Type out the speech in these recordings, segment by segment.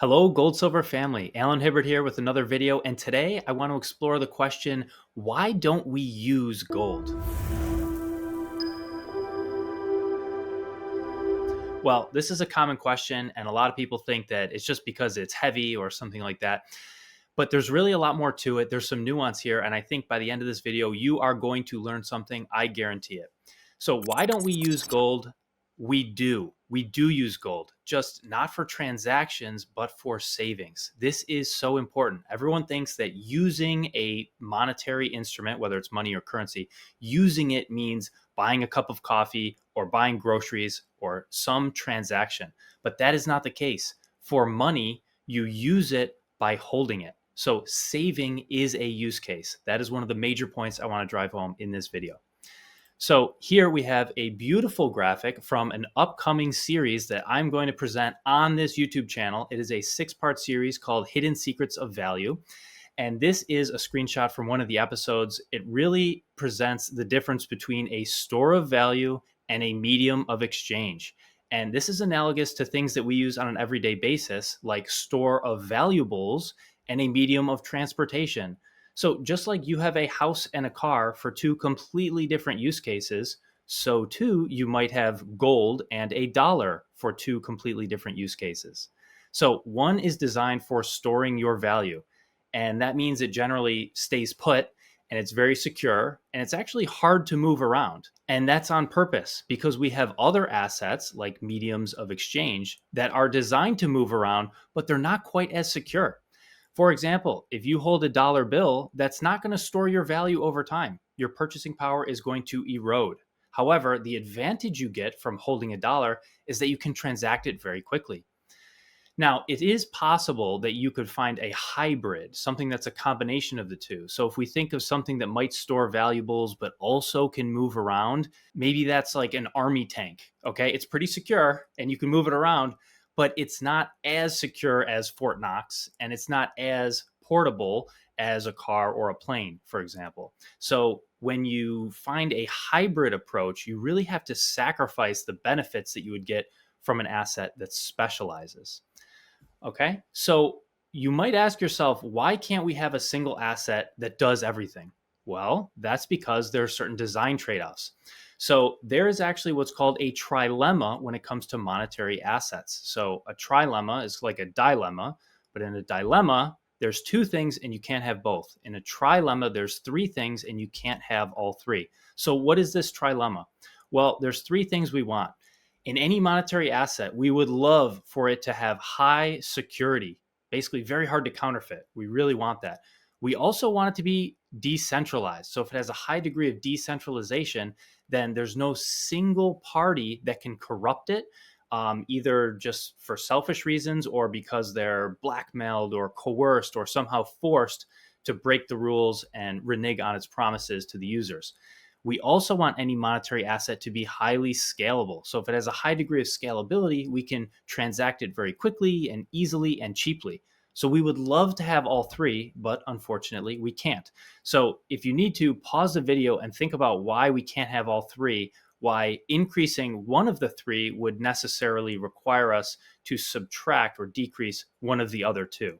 Hello, GoldSilver family. Alan Hibbard here with another video, and today I want to explore the question, why don't we use gold? Well, this is a common question, and a lot of people think that it's just because it's heavy or something like that. But there's really a lot more to it. There's some nuance here, and I think by the end of this video, you are going to learn something. I guarantee it. So, why don't we use gold? We do. We do use gold, just not for transactions, but for savings. This is so important. Everyone thinks that using a monetary instrument, whether it's money or currency, using it means buying a cup of coffee or buying groceries or some transaction. But that is not the case. For money, you use it by holding it. So saving is a use case. That is one of the major points I want to drive home in this video. So here we have a beautiful graphic from an upcoming series that I'm going to present on this YouTube channel. It is a 6-part series called Hidden Secrets of Value. And this is a screenshot from one of the episodes. It really presents the difference between a store of value and a medium of exchange. And this is analogous to things that we use on an everyday basis, like store of valuables and a medium of transportation. So just like you have a house and a car for two completely different use cases, so too you might have gold and a dollar for two completely different use cases. So one is designed for storing your value, and that means it generally stays put and it's very secure and it's actually hard to move around. And that's on purpose because we have other assets like mediums of exchange that are designed to move around, but they're not quite as secure. For example, if you hold a dollar bill, that's not going to store your value over time. Your purchasing power is going to erode. However, the advantage you get from holding a dollar is that you can transact it very quickly. Now, it is possible that you could find a hybrid, something that's a combination of the two. So if we think of something that might store valuables but also can move around, maybe that's like an army tank. Okay, it's pretty secure and you can move it around, but it's not as secure as Fort Knox, and it's not as portable as a car or a plane, for example. So when you find a hybrid approach, you really have to sacrifice the benefits that you would get from an asset that specializes. Okay, so you might ask yourself, why can't we have a single asset that does everything? Well, that's because there are certain design trade-offs. So there is actually what's called a trilemma when it comes to monetary assets. So a trilemma is like a dilemma, but in a dilemma, there's two things and you can't have both. In a trilemma, there's three things and you can't have all three. So what is this trilemma? Well, there's three things we want. In any monetary asset, we would love for it to have high security, basically very hard to counterfeit. We really want that. We also want it to be decentralized. So if it has a high degree of decentralization, then there's no single party that can corrupt it, either just for selfish reasons or because they're blackmailed or coerced or somehow forced to break the rules and renege on its promises to the users. We also want any monetary asset to be highly scalable. So if it has a high degree of scalability, we can transact it very quickly and easily and cheaply. So we would love to have all three, but unfortunately we can't. So if you need to, pause the video and think about why we can't have all three, why increasing one of the three would necessarily require us to subtract or decrease one of the other two.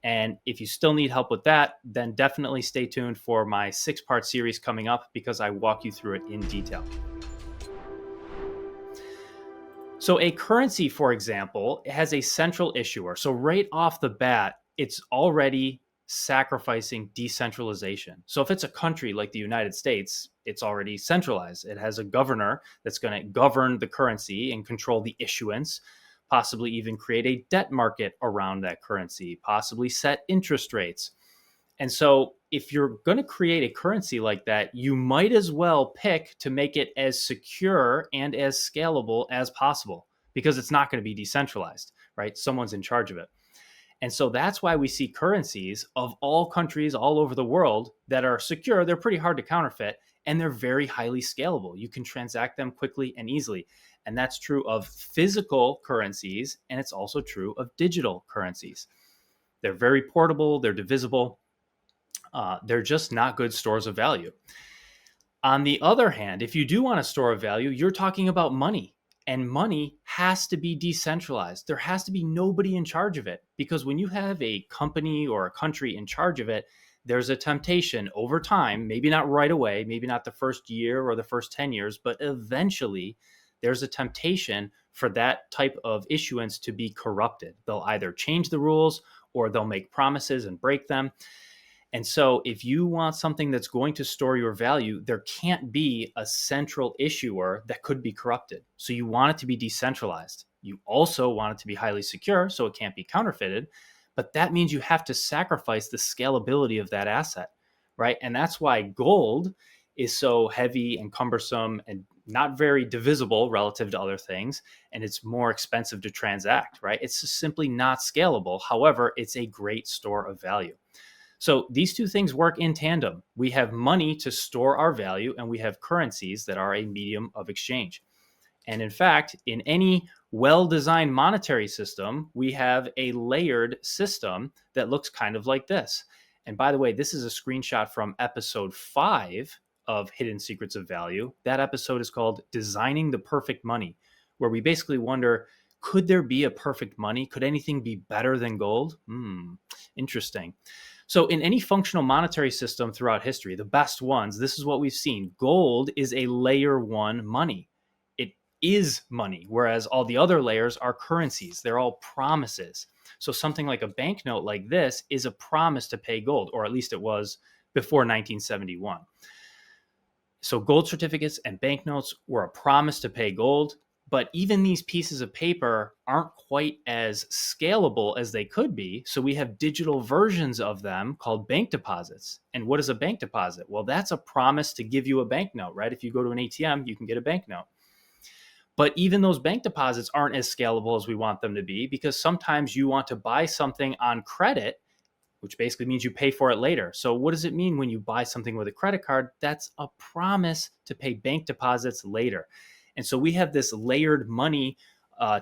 And if you still need help with that, then definitely stay tuned for my 6-part series coming up because I walk you through it in detail. So a currency, for example, has a central issuer. So right off the bat, it's already sacrificing decentralization. So if it's a country like the United States, it's already centralized. It has a governor that's going to govern the currency and control the issuance, possibly even create a debt market around that currency, possibly set interest rates. And so if you're going to create a currency like that, you might as well pick to make it as secure and as scalable as possible because it's not going to be decentralized, right? Someone's in charge of it. And so that's why we see currencies of all countries all over the world that are secure. They're pretty hard to counterfeit and they're very highly scalable. You can transact them quickly and easily. And that's true of physical currencies, and it's also true of digital currencies. They're very portable, they're divisible, they're just not good stores of value. On the other hand, if you do want to store a value, you're talking about money. And money has to be decentralized. There has to be nobody in charge of it, because when you have a company or a country in charge of it, there's a temptation over time, maybe not right away, maybe not the first year or the first 10 years, but eventually there's a temptation for that type of issuance to be corrupted. They'll either change the rules or they'll make promises and break them. And so, if you want something that's going to store your value, there can't be a central issuer that could be corrupted. So, you want it to be decentralized. You also want it to be highly secure, so it can't be counterfeited. But that means you have to sacrifice the scalability of that asset, right? And that's why gold is so heavy and cumbersome and not very divisible relative to other things. And it's more expensive to transact, right? It's just simply not scalable. However, it's a great store of value. So these two things work in tandem. We have money to store our value, and we have currencies that are a medium of exchange. And in fact, in any well-designed monetary system, we have a layered system that looks kind of like this. And by the way, this is a screenshot from episode 5 of Hidden Secrets of Value. That episode is called Designing the Perfect Money, where we basically wonder, could there be a perfect money? Could anything be better than gold? Interesting. So in any functional monetary system throughout history, the best ones, this is what we've seen. Gold is a layer 1 money. It is money, whereas all the other layers are currencies. They're all promises. So something like a banknote like this is a promise to pay gold, or at least it was before 1971. So gold certificates and banknotes were a promise to pay gold. But even these pieces of paper aren't quite as scalable as they could be. So we have digital versions of them called bank deposits. And what is a bank deposit? Well, that's a promise to give you a banknote, right? If you go to an ATM, you can get a banknote. But even those bank deposits aren't as scalable as we want them to be, because sometimes you want to buy something on credit, which basically means you pay for it later. So what does it mean when you buy something with a credit card? That's a promise to pay bank deposits later. And so we have this layered money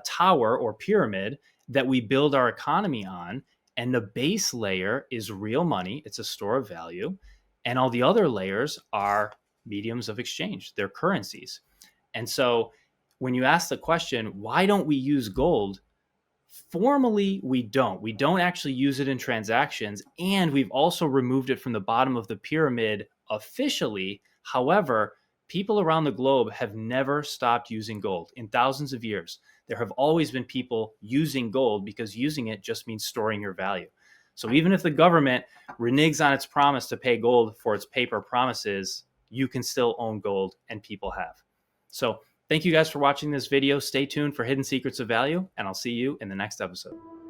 tower or pyramid that we build our economy on. And the base layer is real money. It's a store of value. And all the other layers are mediums of exchange. They're currencies. And so when you ask the question, why don't we use gold? Formally, we don't. We don't actually use it in transactions. And we've also removed it from the bottom of the pyramid officially. However, people around the globe have never stopped using gold in thousands of years. There have always been people using gold, because using it just means storing your value. So even if the government reneges on its promise to pay gold for its paper promises, you can still own gold, and people have. So thank you guys for watching this video. Stay tuned for Hidden Secrets of Value, and I'll see you in the next episode.